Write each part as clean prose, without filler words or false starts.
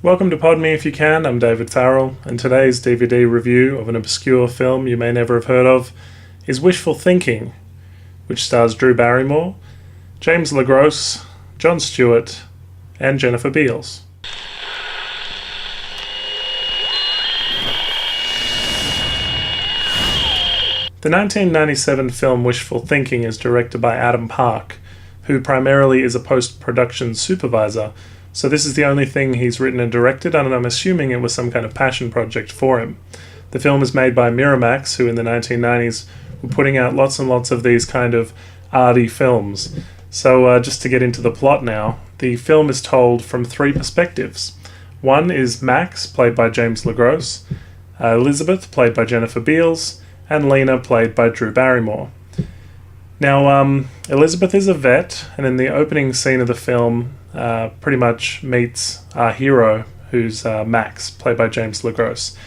Welcome to Pod Me If You Can. I'm David Farrell, and today's DVD review of an obscure film you may never have heard of is Wishful Thinking, which stars Drew Barrymore, James Gros, Jon Stewart, and Jennifer Beals. The 1997 film Wishful Thinking is directed by Adam Park, who primarily is a post-production supervisor, so this is the only thing he's written and directed, and I'm assuming it was some kind of passion project for him. The film is made by Miramax, who in the 1990s were putting out lots and lots of these kind of arty films. So just to get into the plot now, the film is told from three perspectives. One is Max, played by James Gros, Elizabeth, played by Jennifer Beals, and Lena, played by Drew Barrymore. Now, Elizabeth is a vet, and in the opening scene of the film, pretty much meets our hero, who's Max, played by James Gros.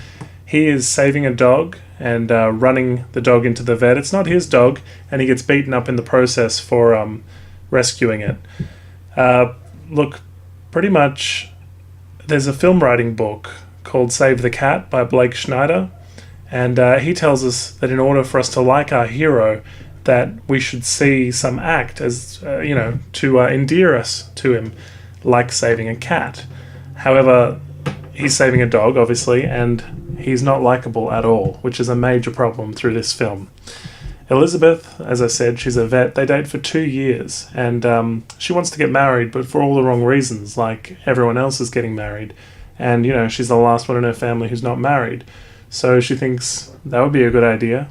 He is saving a dog and running the dog into the vet. It's not his dog, and he gets beaten up in the process for rescuing it. Look, pretty much, there's a film writing book called Save the Cat by Blake Schneider, and he tells us that in order for us to like our hero, that we should see some act as, to endear us to him, like saving a cat. However, he's saving a dog, obviously, and he's not likable at all, which is a major problem through this film. Elizabeth, as I said, she's a vet. They date for 2 years, and she wants to get married, but for all the wrong reasons, like everyone else is getting married. And, she's the last one in her family who's not married. So she thinks that would be a good idea.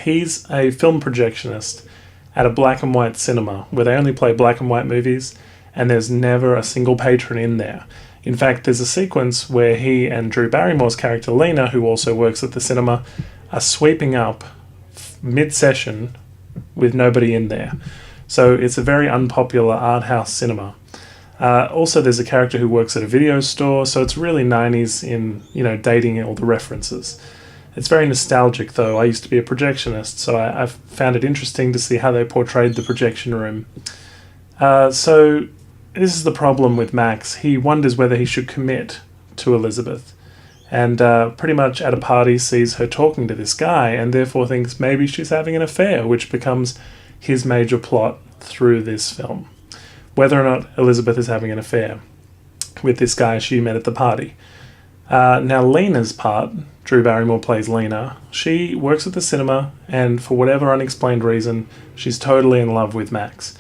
He's a film projectionist at a black and white cinema where they only play black and white movies, and there's never a single patron in there. In fact, there's a sequence where he and Drew Barrymore's character Lena, who also works at the cinema, are sweeping up mid-session with nobody in there. So it's a very unpopular art house cinema. Also, there's a character who works at a video store, so it's really 90s in, dating all the references. It's very nostalgic, though. I used to be a projectionist, so I found it interesting to see how they portrayed the projection room. So this is the problem with Max. He wonders whether he should commit to Elizabeth, and pretty much at a party sees her talking to this guy, and therefore thinks maybe she's having an affair, which becomes his major plot through this film. Whether or not Elizabeth is having an affair with this guy she met at the party. Now, Lena's part, Drew Barrymore plays Lena, she works at the cinema, and for whatever unexplained reason, she's totally in love with Max.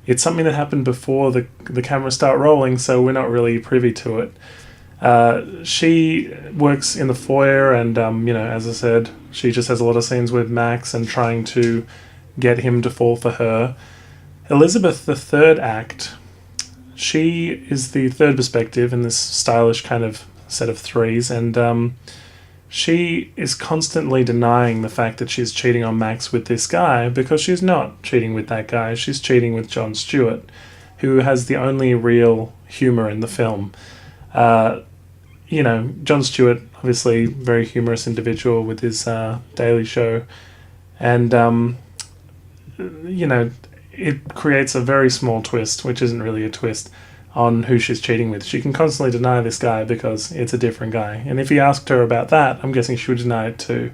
It's something that happened before the cameras start rolling, so we're not really privy to it. She works in the foyer, and, as I said, she just has a lot of scenes with Max and trying to get him to fall for her. Elizabeth, the third act, she is the third perspective in this stylish kind of set of threes, and she is constantly denying the fact that she's cheating on Max with this guy, because she's not cheating with that guy. She's cheating with Jon Stewart, who has the only real humor in the film. Jon Stewart, obviously very humorous individual with his Daily Show, and it creates a very small twist, which isn't really a twist, on who she's cheating with. She can constantly deny this guy because it's a different guy. And if he asked her about that, I'm guessing she would deny it too.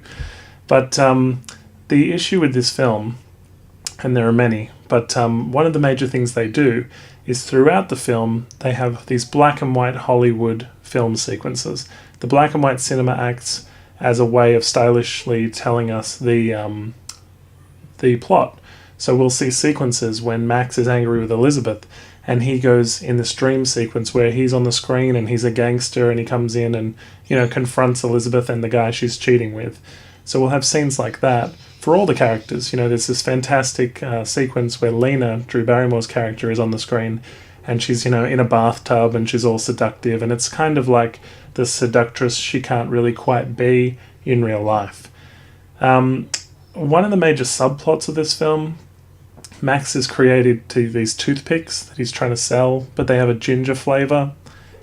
But the issue with this film, and there are many, but one of the major things they do is throughout the film, they have these black and white Hollywood film sequences. The black and white cinema acts as a way of stylishly telling us the plot. So we'll see sequences when Max is angry with Elizabeth, and he goes in this dream sequence where he's on the screen and he's a gangster, and he comes in and, confronts Elizabeth and the guy she's cheating with. So we'll have scenes like that for all the characters. There's this fantastic sequence where Lena, Drew Barrymore's character, is on the screen, and she's, in a bathtub, and she's all seductive, and it's kind of like the seductress she can't really quite be in real life. One of the major subplots of this film, Max is created to these toothpicks that he's trying to sell, but they have a ginger flavor.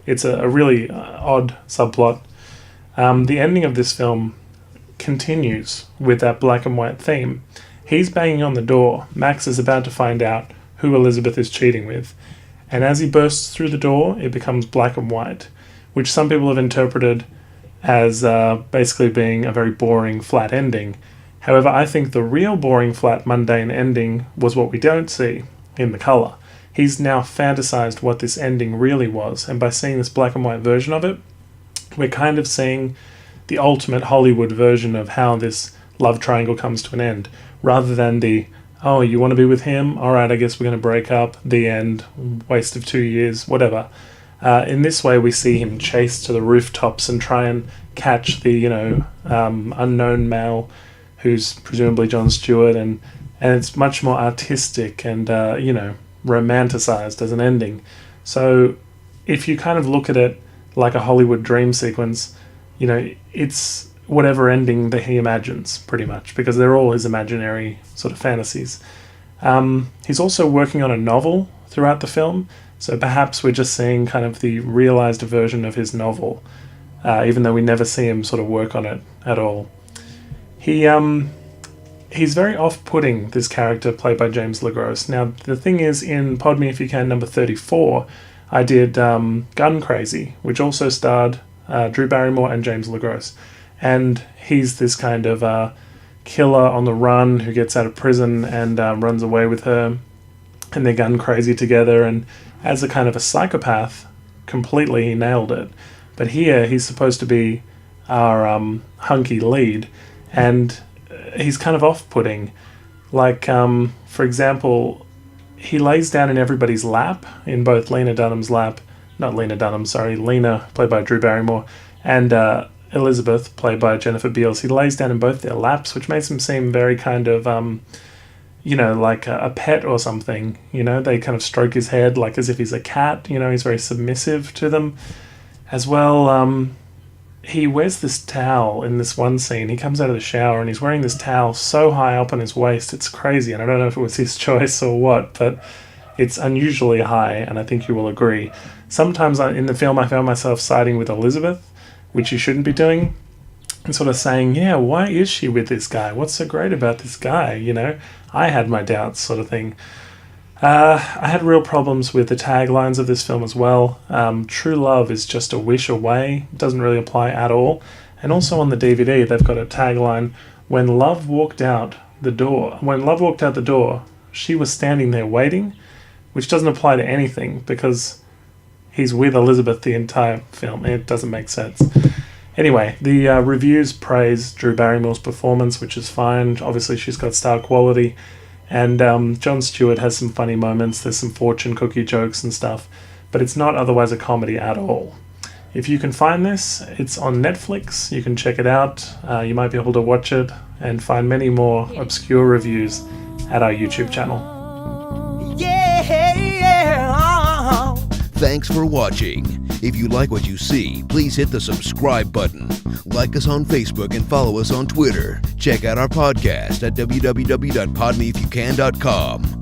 It's a really odd subplot. The ending of this film continues with that black and white theme. He's banging on the door. Max is about to find out who Elizabeth is cheating with. And as he bursts through the door, it becomes black and white, which some people have interpreted as basically being a very boring, flat ending. However, I think the real boring, flat, mundane ending was what we don't see in the colour. He's now fantasized what this ending really was, and by seeing this black and white version of it, we're kind of seeing the ultimate Hollywood version of how this love triangle comes to an end, rather than the, oh, you want to be with him? All right, I guess we're going to break up, the end, waste of 2 years, whatever. In this way, we see him chase to the rooftops and try and catch the, unknown male who's presumably Jon Stewart, and it's much more artistic and, romanticized as an ending. So if you kind of look at it like a Hollywood dream sequence, it's whatever ending that he imagines, pretty much, because they're all his imaginary sort of fantasies. He's also working on a novel throughout the film, so perhaps we're just seeing kind of the realized version of his novel, even though we never see him sort of work on it at all. He's very off-putting, this character played by James Gros. Now, the thing is, in Pod Me If You Can number 34, I did Gun Crazy, which also starred Drew Barrymore and James Gros. And he's this kind of killer on the run who gets out of prison and runs away with her, and they're gun crazy together, and as a kind of a psychopath, completely he nailed it. But here, he's supposed to be our hunky lead, and he's kind of off-putting. Like, for example, he lays down in everybody's lap, in both Lena, played by Drew Barrymore, and Elizabeth, played by Jennifer Beals. He lays down in both their laps, which makes him seem very kind of, like a pet or something. They kind of stroke his head like as if he's a cat. He's very submissive to them. As well, he wears this towel in this one scene. He comes out of the shower and he's wearing this towel so high up on his waist, it's crazy. And I don't know if it was his choice or what, but it's unusually high, and I think you will agree. Sometimes in the film I found myself siding with Elizabeth, which you shouldn't be doing, and sort of saying, yeah, why is she with this guy? What's so great about this guy? I had my doubts, sort of thing. I had real problems with the taglines of this film as well. True love is just a wish away. It doesn't really apply at all. And also on the DVD, they've got a tagline, when love walked out the door, she was standing there waiting, which doesn't apply to anything because he's with Elizabeth the entire film. It doesn't make sense. Anyway, the reviews praise Drew Barrymore's performance, which is fine. Obviously, she's got star quality. And Jon Stewart has some funny moments. There's some fortune cookie jokes and stuff. But it's not otherwise a comedy at all. If you can find this, it's on Netflix. You can check it out. You might be able to watch it and find many more obscure reviews at our YouTube channel. Thanks for watching. If you like what you see, please hit the subscribe button. Like us on Facebook and follow us on Twitter. Check out our podcast at www.podmeifyoucan.com.